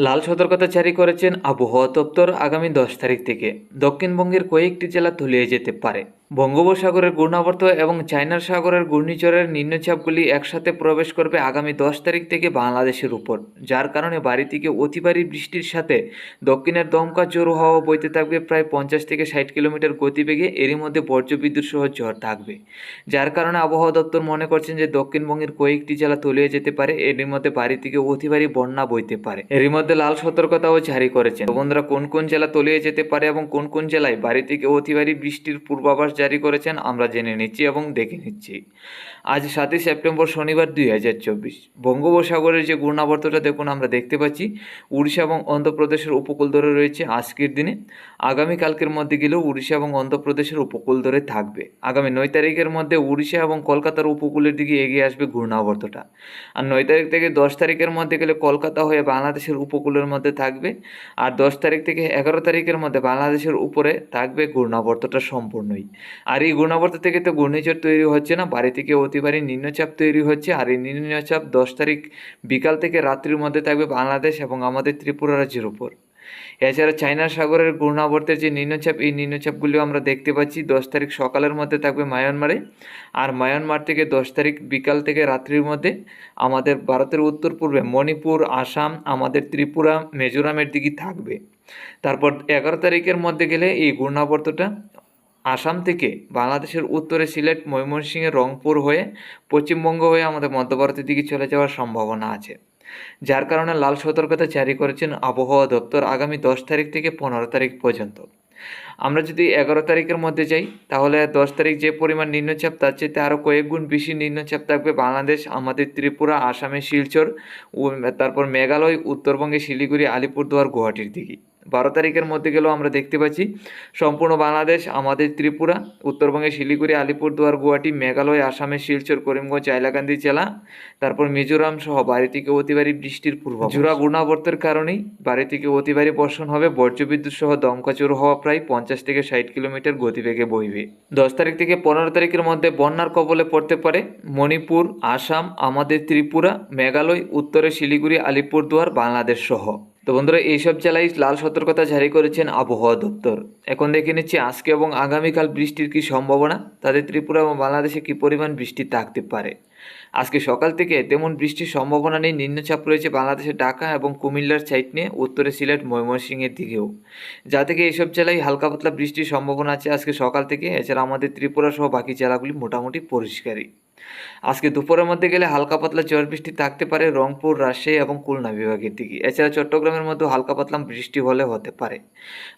লাল সতর্কতা জারি করেছেন আবহাওয়া দপ্তর। আগামী 10 তারিখ থেকে দক্ষিণবঙ্গের কয়েকটি জেলা তলিয়ে যেতে পারে। বঙ্গোপসাগরের ঘূর্ণাবর্ত এবং চায়নার সাগরের ঘূর্ণিঝড়ের নিম্নচাপগুলি একসাথে প্রবেশ করবে আগামী 10 তারিখ থেকে বাংলাদেশের উপর, যার কারণে ভারী থেকে অতি ভারী বৃষ্টির সাথে দক্ষিণের দমকা জোর হাওয়া বইতে থাকবে প্রায় 50 থেকে 60 কিলোমিটার গতিবেগে। এরই মধ্যে বজ্রবিদ্যুৎ সহ ঝড় থাকবে, যার কারণে আবহাওয়া দপ্তর মনে করছেন যে দক্ষিণবঙ্গের কয়েকটি জেলা তলিয়ে যেতে পারে। এরই মধ্যে ভারী থেকে অতি ভারী বন্যা বইতে পারে। এরই মধ্যে লাল সতর্কতাও জারি করেছেন। তো বন্ধুরা, কোন কোন জেলা তলিয়ে যেতে পারে এবং কোন কোন জেলায় ভারী থেকে অতি ভারী বৃষ্টির পূর্বাভাস জারি করেছেন আমরা জেনে নিচ্ছি এবং দেখে নিচ্ছি। আজ 7ই সেপ্টেম্বর শনিবার 2024। বঙ্গোপসাগরের যে ঘূর্ণাবর্তটা দেখুন আমরা দেখতে পাচ্ছি উড়িষ্যা এবং অন্ধ্রপ্রদেশের উপকূল ধরে রয়েছে আজকের দিনে। আগামীকালকের মধ্যে গেলেও উড়িষ্যা এবং অন্ধ্রপ্রদেশের উপকূল ধরে থাকবে। আগামী 9 তারিখের মধ্যে উড়িষ্যা এবং কলকাতার উপকূলের দিকে এগিয়ে আসবে ঘূর্ণাবর্তটা। আর 9 তারিখ থেকে 10 তারিখের মধ্যে গেলে কলকাতা হয়ে বাংলাদেশের উপকূলের মধ্যে থাকবে। আর 10 তারিখ থেকে 11 তারিখের মধ্যে বাংলাদেশের উপরে থাকবে ঘূর্ণাবর্তটা সম্পূর্ণই। আর এই ঘূর্ণাবর্ত থেকে তো ঘূর্ণিঝড় তৈরি হচ্ছে না, ভারী থেকে অতি ভারী নিম্নচাপ তৈরি হচ্ছে। আর এই নিম্নচাপ 10 তারিখ বিকাল থেকে রাত্রির মধ্যে থাকবে বাংলাদেশ এবং আমাদের ত্রিপুরা রাজ্যের উপর। এছাড়া চায়না সাগরের ঘূর্ণাবর্তের যে নিম্নচাপ, এই নিম্নচাপগুলিও আমরা দেখতে পাচ্ছি 10 তারিখ সকালের মধ্যে থাকবে মায়ানমারে। আর মায়ানমার থেকে 10 তারিখ বিকাল থেকে রাত্রির মধ্যে আমাদের ভারতের উত্তর পূর্বে মণিপুর, আসাম, আমাদের ত্রিপুরা, মিজোরামের দিকে থাকবে। তারপর 11 তারিখের মধ্যে গেলে এই ঘূর্ণাবর্তটা আসাম থেকে বাংলাদেশের উত্তরে সিলেট, ময়মনসিংহের রংপুর হয়ে পশ্চিমবঙ্গ হয়ে আমাদের মধ্য ভারতের দিকে চলে যাওয়ার সম্ভাবনা আছে, যার কারণে লাল সতর্কতা জারি করেছেন আবহাওয়া দপ্তর আগামী 10 তারিখ থেকে 15 তারিখ পর্যন্ত। আমরা যদি 11 তারিখের মধ্যে যাই তাহলে 10 তারিখ যে পরিমাণ নিম্নচাপ তার চেয়ে আরও কয়েক গুণ বেশি নিম্নচাপ থাকবে বাংলাদেশ, আমাদের ত্রিপুরা, আসামে শিলচর, তারপর মেঘালয়, উত্তরবঙ্গে শিলিগুড়ি, আলিপুরদুয়ার, গুয়াহাটির দিকে। 12 তারিখের মধ্যে গেলেও আমরা দেখতে পাচ্ছি সম্পূর্ণ বাংলাদেশ, আমাদের ত্রিপুরা, উত্তরবঙ্গে শিলিগুড়ি, আলিপুরদুয়ার, গুয়াহাটি, মেঘালয়, আসামে শিলচর, করিমগঞ্জ, হাইলাকান্দি জেলা, তারপর মিজোরাম সহ ভারী থেকে অতি ভারী বৃষ্টির পূর্বাভাস। জোড়া ঘূর্ণাবর্তের কারণেই ভারী থেকে অতি ভারী বর্ষণ হবে, বজ্রবিদ্যুৎ সহ দমকা জোর হওয়া প্রায় 50 থেকে 60 কিলোমিটার গতিবেগে বইবে। 10 তারিখ থেকে 15 তারিখের মধ্যে বন্যার কবলে পড়তে পারে মণিপুর, আসাম, আমাদের ত্রিপুরা, মেঘালয়, উত্তরে শিলিগুড়ি, আলিপুরদুয়ার, বাংলাদেশ সহ। তো বন্ধুরা, এইসব জেলায় লাল সতর্কতা জারি করেছেন আবহাওয়া দপ্তর। এখন দেখে নিচ্ছি আজকে এবং আগামীকাল বৃষ্টির কি সম্ভাবনা, তাদের ত্রিপুরা এবং বাংলাদেশে কি পরিমাণ বৃষ্টি থাকতে পারে। আজকে সকাল থেকে তেমন বৃষ্টির সম্ভাবনা নেই। নিম্নচাপ রয়েছে বাংলাদেশের ঢাকা এবং কুমিল্লার সাইড নিয়ে, উত্তরে সিলেট, ময়মনসিংহের দিকেও, যা থেকে এইসব জেলায় হালকা পাতলা বৃষ্টির সম্ভাবনা আছে আজকে সকাল থেকে। এছাড়া আমাদের ত্রিপুরা সহ বাকি জেলাগুলি মোটামুটি পরিষ্কারই। আজকে দুপুরের মধ্যে গেলে হালকা পাতলা ঝড় বৃষ্টি থাকতে পারে রংপুর, রাজশাহী এবং খুলনা বিভাগের দিকে। এছাড়া চট্টগ্রামের মধ্যে হালকা পাতলা বৃষ্টি হলে হতে পারে।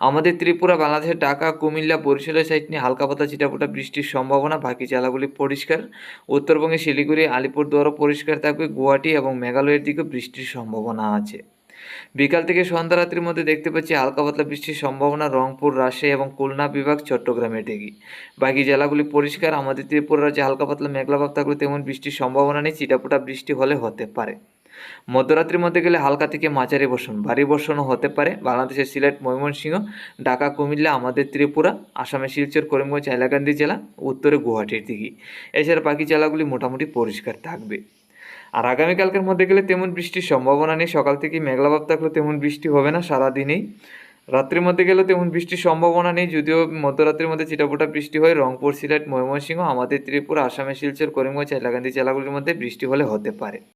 আমাদের ত্রিপুরা, বাংলাদেশের ঢাকা, কুমিল্লা, বরিশালের সাইড নিয়ে হালকা পাতলা ছিটাফোঁটা বৃষ্টির সম্ভাবনা। বাকি জেলাগুলি পরিষ্কার। উত্তরবঙ্গে শিলিগুড়ি, আলিপুরদুয়ারও পরিষ্কার থাকবে। গুয়াহাটি এবং মেঘালয়ের দিকেও বৃষ্টির সম্ভাবনা আছে। বিকাল থেকে সন্ধ্যা রাত্রির মধ্যে দেখতে পাচ্ছি হালকা পাতলা বৃষ্টির সম্ভাবনা রংপুর, রাজশাহী এবং খুলনা বিভাগ, চট্টগ্রামের দিকে। বাকি জেলাগুলি পরিষ্কার। আমাদের ত্রিপুরা রাজ্যে হালকা পাতলা মেঘলা ভাব থাকলে তেমন বৃষ্টির সম্ভাবনা নেই, ছিটাফোঁটা বৃষ্টি হলে হতে পারে। মধ্যরাত্রির মধ্যে গেলে হালকা থেকে মাঝারি বর্ষণ, ভারী বর্ষণও হতে পারে বাংলাদেশের সিলেট, ময়মনসিংহ, ঢাকা, কুমিল্লা, আমাদের ত্রিপুরা, আসামের শিলচর, করিমগঞ্জ, হাইলাকান্দি জেলা, উত্তরে গুয়াহাটির দিকে। এছাড়া বাকি জেলাগুলি মোটামুটি পরিষ্কার থাকবে। আর আগামীকালকের মধ্যে গেলে তেমন বৃষ্টির সম্ভাবনা নেই। সকাল থেকে মেঘলা ভাব থাকলেও তেমন বৃষ্টি হবে না সারাদিনেই। রাত্রির মধ্যে গেলেও তেমন বৃষ্টির সম্ভাবনা নেই, যদিও মধ্যরাত্রির মধ্যে ছিটাফোঁটা বৃষ্টি হয় রংপুর, সিলেট, ময়মনসিংহ, আমাদের ত্রিপুরা, আসামের শিলচর, করিমগঞ্জ, হাইলাকান্দি জেলাগুলির মধ্যে বৃষ্টি হলে হতে পারে।